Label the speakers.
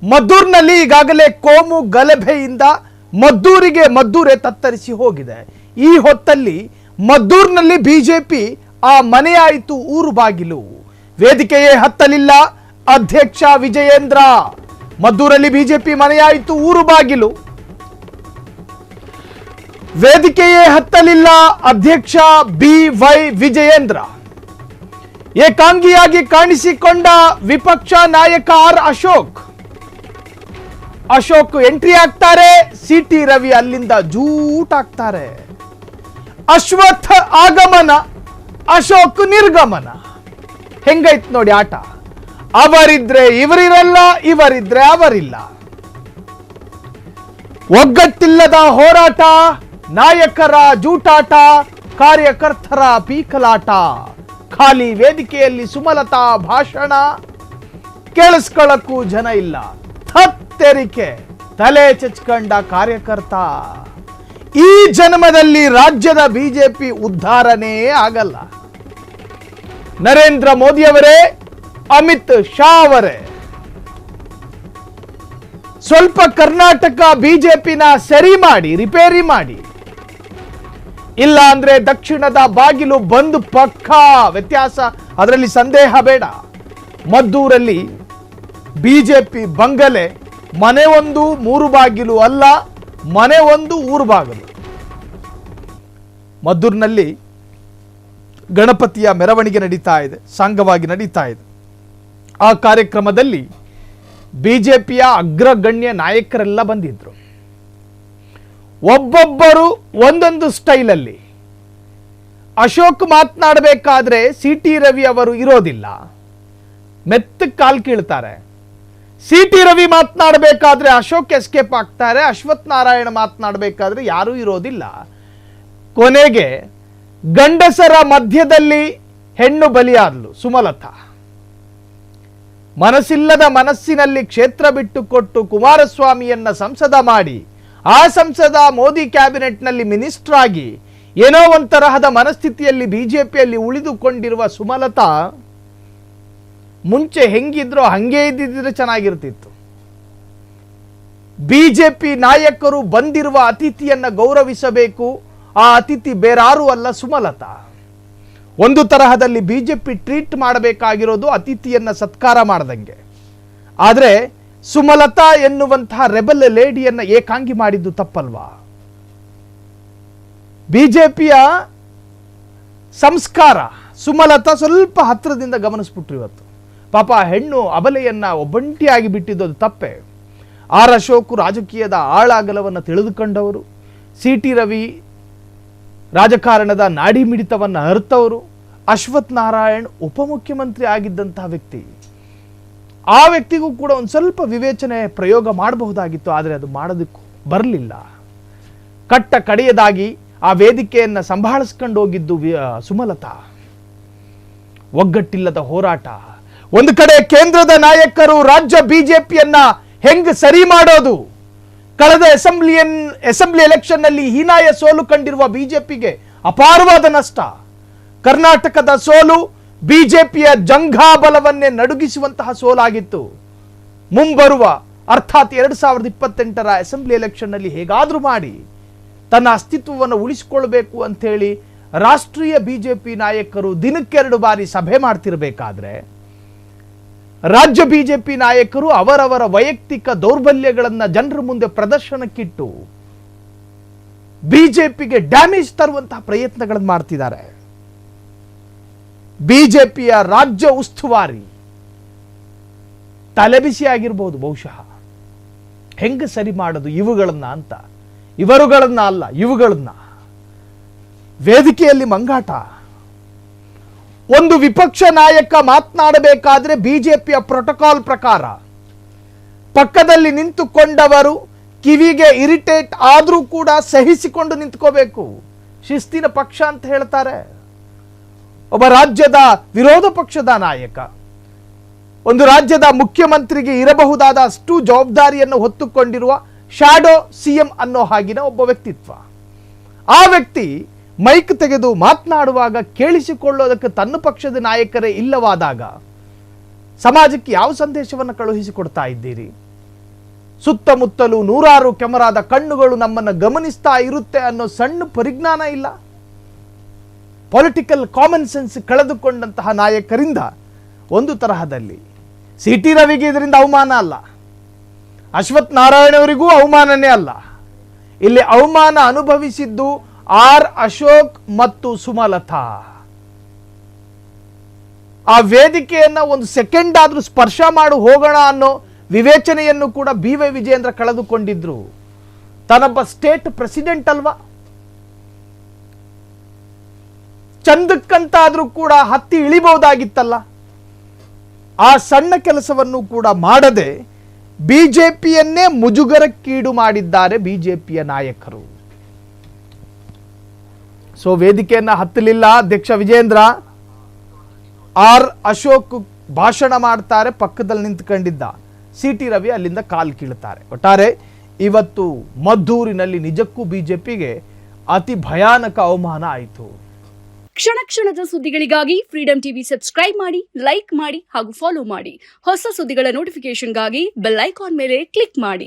Speaker 1: ಮದ್ದೂರಿನಲ್ಲಿ ಈಗಾಗಲೇ ಕೋಮು ಗಲಭೆಯಿಂದ ಮದ್ದೂರಿಗೆ ಮದ್ದೂರೇ ತತ್ತರಿಸಿ ಹೋಗಿದೆ. ಈ ಹೊತ್ತಲ್ಲಿ ಮದ್ದೂರಿನಲ್ಲಿ ಬಿಜೆಪಿ ಆ ಮನೆಯಾಯಿತು ಊರು ಬಾಗಿಲು. ವೇದಿಕೆಯೇ ಹತ್ತಲಿಲ್ಲ ಅಧ್ಯಕ್ಷ ವಿಜಯೇಂದ್ರ. ಮದ್ದೂರಲ್ಲಿ ಬಿಜೆಪಿ ಮನೆಯಾಯಿತು ಊರು ಬಾಗಿಲು. ವೇದಿಕೆಯೇ ಹತ್ತಲಿಲ್ಲ ಅಧ್ಯಕ್ಷ BY ವಿಜಯೇಂದ್ರ. ಏಕಾಂಗಿಯಾಗಿ ಕಾಣಿಸಿಕೊಂಡ ವಿಪಕ್ಷ ನಾಯಕ ಅಶೋಕ್ ಎಂಟ್ರಿ ಆಗ್ತಾರೆ. CT ರವಿ ಅಲ್ಲಿಂದ ಜೂಟಾಗ್ತಾರೆ. ಅಶ್ವಥ್ ಆಗಮನ, ಅಶೋಕ್ ನಿರ್ಗಮನ. ಹೆಂಗೈತ್ ನೋಡಿ ಆಟ. ಅವರಿದ್ರೆ ಇವರಿರಲ್ಲ, ಇವರಿದ್ರೆ ಅವರಿಲ್ಲ. ಒಗ್ಗಟ್ಟಿಲ್ಲದ ಹೋರಾಟ, ನಾಯಕರ ಜೂಟಾಟ, ಕಾರ್ಯಕರ್ತರ ಪೀಕಲಾಟ. ಖಾಲಿ ವೇದಿಕೆಯಲ್ಲಿ ಸುಮಲತಾ ಭಾಷಣ, ಕೇಳಿಸ್ಕೊಳ್ಳಕ್ಕೂ ಜನ ಇಲ್ಲ. ತೆರಿಕೆ ತಲೆ ಚಚ್ಕೊಂಡ ಕಾರ್ಯಕರ್ತ. ಈ ಜನ್ಮದಲ್ಲಿ ರಾಜ್ಯದ ಬಿಜೆಪಿ ಉದ್ಧಾರನೇ ಆಗಲ್ಲ. ನರೇಂದ್ರ ಮೋದಿಯವರೇ, ಅಮಿತ್ ಶಾ ಅವರೇ ಸ್ವಲ್ಪ ಕರ್ನಾಟಕ ಬಿಜೆಪಿನ ಸರಿ ಮಾಡಿ, ರಿಪೇರಿ ಮಾಡಿ. ಇಲ್ಲ ಅಂದ್ರೆ ದಕ್ಷಿಣದ ಬಾಗಿಲು ಬಂದು ಪಕ್ಕಾ. ವ್ಯತ್ಯಾಸ ಅದರಲ್ಲಿ ಸಂದೇಹ ಬೇಡ. ಮದ್ದೂರಲ್ಲಿ ಬಿಜೆಪಿ ಬಂಗಲೆ ಮನೆ ಒಂದು ಮೂರು ಬಾಗಿಲು ಅಲ್ಲ, ಮನೆ ಒಂದು ಊರು ಬಾಗಿಲು. ಮದ್ದೂರಿನಲ್ಲಿ ಗಣಪತಿಯ ಮೆರವಣಿಗೆ ನಡೀತಾ ಇದೆ, ಸಾಂಗವಾಗಿ ನಡೀತಾ ಇದೆ. ಆ ಕಾರ್ಯಕ್ರಮದಲ್ಲಿ ಬಿಜೆಪಿಯ ಅಗ್ರಗಣ್ಯ ನಾಯಕರೆಲ್ಲ ಬಂದಿದ್ರು. ಒಬ್ಬೊಬ್ಬರು ಒಂದೊಂದು ಸ್ಟೈಲಲ್ಲಿ. ಅಶೋಕ್ ಮಾತನಾಡಬೇಕಾದ್ರೆ CT ರವಿ ಅವರು ಇರೋದಿಲ್ಲ, ಮೆತ್ತ ಕಾಲ್ ಕೀಳ್ತಾರೆ. CT ರವಿ ಮಾತನಾಡಬೇಕಾದ್ರೆ ಅಶೋಕ್ ಎಸ್ಕೇಪ್ ಆಗ್ತಾರೆ. ಅಶ್ವಥ್ ನಾರಾಯಣ ಮಾತನಾಡಬೇಕಾದ್ರೆ ಯಾರೂ ಇರೋದಿಲ್ಲ. ಕೊನೆಗೆ ಗಂಡಸರ ಮಧ್ಯದಲ್ಲಿ ಹೆಣ್ಣು ಬಲಿಯಾದ್ಲು ಸುಮಲತಾ. ಮನಸ್ಸಿಲ್ಲದ ಮನಸ್ಸಿನಲ್ಲಿ ಕ್ಷೇತ್ರ ಬಿಟ್ಟು ಕೊಟ್ಟು ಕುಮಾರಸ್ವಾಮಿಯನ್ನ ಸಂಸದ ಮಾಡಿ, ಆ ಸಂಸದ ಮೋದಿ ಕ್ಯಾಬಿನೆಟ್ನಲ್ಲಿ ಮಿನಿಸ್ಟರ್ ಆಗಿ ಏನೋ ಒಂತರಹದ ಮನಸ್ಥಿತಿಯಲ್ಲಿ ಬಿಜೆಪಿಯಲ್ಲಿ ಉಳಿದುಕೊಂಡಿರುವ ಸುಮಲತಾ ಮುಂಚೆ ಹೆಂಗಿದ್ರೋ ಹಂಗೆ ಇದ್ದಿದ್ರೆ ಚೆನ್ನಾಗಿರ್ತಿತ್ತು. ಬಿಜೆಪಿ ನಾಯಕರು ಬಂದಿರುವ ಅತಿಥಿಯನ್ನ ಗೌರವಿಸಬೇಕು. ಆ ಅತಿಥಿ ಬೇರಾರೂ ಅಲ್ಲ, ಸುಮಲತಾ. ಒಂದು ತರಹದಲ್ಲಿ ಬಿಜೆಪಿ ಟ್ರೀಟ್ ಮಾಡಬೇಕಾಗಿರೋದು ಅತಿಥಿಯನ್ನ ಸತ್ಕಾರ ಮಾಡದಂಗೆ. ಆದರೆ ಸುಮಲತಾ ಎನ್ನುವಂತಹ ರೆಬಲ್ ಲೇಡಿಯನ್ನ ಏಕಾಂಗಿ ಮಾಡಿದ್ದು ತಪ್ಪಲ್ವಾ? ಬಿಜೆಪಿಯ ಸಂಸ್ಕಾರ ಸುಮಲತಾ ಸ್ವಲ್ಪ ಹತ್ತಿರದಿಂದ ಗಮನಿಸ್ಬಿಟ್ರು ಇವತ್ತು. ಪಾಪ ಹೆಣ್ಣು ಅಬಲೆಯನ್ನ ಒಬ್ಬಂಟಿಯಾಗಿ ಬಿಟ್ಟಿದ್ದು ತಪ್ಪೆ. ಅಶೋಕ್ ರಾಜಕೀಯದ ಆಳಾಗಲವನ್ನು ತಿಳಿದುಕೊಂಡವರು, CT ರವಿ ರಾಜಕಾರಣದ ನಾಡಿ ಮಿಡಿತವನ್ನು ಅರ್ಥವರು, ಅಶ್ವಥ್ ನಾರಾಯಣ್ ಉಪಮುಖ್ಯಮಂತ್ರಿ ಆಗಿದ್ದಂತಹ ವ್ಯಕ್ತಿ. ಆ ವ್ಯಕ್ತಿಗೂ ಕೂಡ ಒಂದು ಸ್ವಲ್ಪ ವಿವೇಚನೆ ಪ್ರಯೋಗ ಮಾಡಬಹುದಾಗಿತ್ತು, ಆದರೆ ಅದು ಮಾಡೋದಕ್ಕೂ ಬರಲಿಲ್ಲ. ಕಟ್ಟ ಕಡೆಯದಾಗಿ ಆ ವೇದಿಕೆಯನ್ನು ಸಂಭಾಳಿಸ್ಕೊಂಡು ಹೋಗಿದ್ದು ಸುಮಲತಾ. ಒಗ್ಗಟ್ಟಿಲ್ಲದ ಹೋರಾಟ. ಒಂದು ಕಡೆ ಕೇಂದ್ರದ ನಾಯಕರು ರಾಜ್ಯ ಬಿಜೆಪಿಯನ್ನ ಹೆಂಗ್ ಸರಿ ಮಾಡೋದು. ಕಳೆದ ಅಸೆಂಬ್ಲಿ ಎಲೆಕ್ಷನ್ ನಲ್ಲಿ ಹೀನಾಯ ಸೋಲು ಕಂಡಿರುವ ಬಿಜೆಪಿಗೆ ಅಪಾರವಾದ ನಷ್ಟ. ಕರ್ನಾಟಕದ ಸೋಲು ಬಿಜೆಪಿಯ ಜಂಘಾಬಲವನ್ನೇ ನಡುಗಿಸುವಂತಹ ಸೋಲಾಗಿತ್ತು. ಮುಂಬರುವ ಅರ್ಥಾತ್ 2028ರ ಅಸೆಂಬ್ಲಿ ಎಲೆಕ್ಷನ್ ನಲ್ಲಿ ಹೇಗಾದ್ರೂ ಮಾಡಿ ತನ್ನ ಅಸ್ತಿತ್ವವನ್ನು ಉಳಿಸಿಕೊಳ್ಬೇಕು ಅಂತ ಹೇಳಿ ರಾಷ್ಟ್ರೀಯ ಬಿಜೆಪಿ ನಾಯಕರು ದಿನಕ್ಕೆರಡು ಬಾರಿ ಸಭೆ ಮಾಡ್ತಿರ್ಬೇಕಾದ್ರೆ, ರಾಜ್ಯ ಬಿಜೆಪಿ ನಾಯಕರು ಅವರವರ ವೈಯಕ್ತಿಕ ದೌರ್ಬಲ್ಯಗಳನ್ನು ಜನರ ಮುಂದೆ ಪ್ರದರ್ಶನಕ್ಕಿಟ್ಟು ಬಿಜೆಪಿಗೆ ಡ್ಯಾಮೇಜ್ ತರುವಂತಹ ಪ್ರಯತ್ನಗಳನ್ನು ಮಾಡ್ತಿದ್ದಾರೆ. ಬಿಜೆಪಿಯ ರಾಜ್ಯ ಉಸ್ತುವಾರಿ ತಲೆಬಿಸಿ ಆಗಿರಬಹುದು ಬಹುಶಃ. ಹೆಂಗ ಸರಿ ಮಾಡೋದು ಇವುಗಳನ್ನ ಅಂತ. ಇವರುಗಳನ್ನ ಅಲ್ಲ, ಇವುಗಳನ್ನ. ವೇದಿಕೆಯಲ್ಲಿ ಮಂಗಾಟ. ಒಂದು ವಿಪಕ್ಷ ನಾಯಕ ಮಾತನಾಡಬೇಕಾದ್ರೆ ಬಿಜೆಪಿಯ ಪ್ರೋಟೋಕಾಲ್ ಪ್ರಕಾರ ಪಕ್ಕದಲ್ಲಿ ನಿಂತುಕೊಂಡವರು ಕಿವಿಗೆ ಇರಿಟೇಟ್ ಆದ್ರೂ ಕೂಡ ಸಹಿಸಿಕೊಂಡು ನಿಂತ್ಕೋಬೇಕು. ಶಿಸ್ತಿನ ಪಕ್ಷ ಅಂತ ಹೇಳ್ತಾರೆ. ಒಬ್ಬ ರಾಜ್ಯದ ವಿರೋಧ ಪಕ್ಷದ ನಾಯಕ, ಒಂದು ರಾಜ್ಯದ ಮುಖ್ಯಮಂತ್ರಿಗೆ ಇರಬಹುದಾದ ಅಷ್ಟು ಜವಾಬ್ದಾರಿಯನ್ನು ಹೊತ್ತುಕೊಂಡಿರುವ ಶಾಡೋ CM ಅನ್ನೋ ಹಾಗಿನ ಒಬ್ಬ ವ್ಯಕ್ತಿತ್ವ. ಆ ವ್ಯಕ್ತಿ ಮೈಕ್ ತೆಗೆದು ಮಾತನಾಡುವಾಗ ಕೇಳಿಸಿಕೊಳ್ಳೋದಕ್ಕೆ ತನ್ನ ಪಕ್ಷದ ನಾಯಕರೇ ಇಲ್ಲವಾದಾಗ ಸಮಾಜಕ್ಕೆ ಯಾವ ಸಂದೇಶವನ್ನು ಕಳುಹಿಸಿಕೊಡ್ತಾ ಇದ್ದೀರಿ? ಸುತ್ತಮುತ್ತಲೂ ನೂರಾರು ಕ್ಯಾಮರಾದ ಕಣ್ಣುಗಳು ನಮ್ಮನ್ನು ಗಮನಿಸ್ತಾ ಇರುತ್ತೆ ಅನ್ನೋ ಸಣ್ಣ ಪರಿಜ್ಞಾನ ಇಲ್ಲ. ಪೊಲಿಟಿಕಲ್ ಕಾಮನ್ ಸೆನ್ಸ್ ಕಳೆದುಕೊಂಡಂತಹ ನಾಯಕರಿಂದ ಒಂದು ತರಹದಲ್ಲಿ CT ರವಿಗೆ ಇದರಿಂದ ಅವಮಾನ ಅಲ್ಲ, ಅಶ್ವಥ್ ನಾರಾಯಣ ಅವರಿಗೂ ಅವಮಾನನೇ ಅಲ್ಲ. ಇಲ್ಲಿ ಅವಮಾನ ಅನುಭವಿಸಿದ್ದು R. ಅಶೋಕ್ ಮತ್ತು ಸುಮಲತಾ. ಆ ವೇದಿಕೆಯನ್ನ ಒಂದು ಸೆಕೆಂಡ್ ಆದ್ರೂ ಸ್ಪರ್ಶ ಮಾಡಿ ಹೋಗೋಣ ಅನ್ನೋ ವಿವೇಚನೆಯನ್ನು ಕೂಡ BY ವಿಜಯೇಂದ್ರ ಕಳೆದುಕೊಂಡಿದ್ರು. ತಾನೊಬ್ಬ ಸ್ಟೇಟ್ ಪ್ರೆಸಿಡೆಂಟ್ ಅಲ್ವಾ, ಚಂದಕ್ಕಂತಾದ್ರೂ ಕೂಡ ಹತ್ತಿ ಇಳಿಬಹುದಾಗಿತ್ತಲ್ಲ. ಆ ಸಣ್ಣ ಕೆಲಸವನ್ನು ಕೂಡ ಮಾಡದೆ ಬಿಜೆಪಿಯನ್ನೇ ಮುಜುಗರಕ್ಕೀಡು ಮಾಡಿದ್ದಾರೆ ಬಿಜೆಪಿಯ ನಾಯಕರು. ಸೊ ವೇದಿಕೆಯನ್ನ ಹತ್ತಲಿಲ್ಲ ಅಧ್ಯಕ್ಷ ವಿಜೇಂದ್ರ. R. ಅಶೋಕ್ ಭಾಷಣ ಮಾಡ್ತಾರೆ, ಪಕ್ಕದಲ್ಲಿ ನಿಂತ್ಕೊಂಡಿದ್ದ CT ರವಿ ಅಲ್ಲಿಂದ ಕಾಲು ಕೀಳ್ತಾರೆ. ಒಟ್ಟಾರೆ ಇವತ್ತು ಮದ್ದೂರಿನಲ್ಲಿ ನಿಜಕ್ಕೂ ಬಿಜೆಪಿಗೆ ಅತಿ ಭಯಾನಕ ಅವಮಾನ ಆಯಿತು.
Speaker 2: ಕ್ಷಣ ಕ್ಷಣದ ಸುದ್ದಿಗಳಿಗಾಗಿ ಫ್ರೀಡಂ ಟಿವಿ ಸಬ್ಸ್ಕ್ರೈಬ್ ಮಾಡಿ, ಲೈಕ್ ಮಾಡಿ ಹಾಗೂ ಫಾಲೋ ಮಾಡಿ. ಹೊಸ ಸುದ್ದಿಗಳ ನೋಟಿಫಿಕೇಶನ್ಗಾಗಿ ಬೆಲ್ ಐಕಾನ್ ಮೇಲೆ ಕ್ಲಿಕ್ ಮಾಡಿ.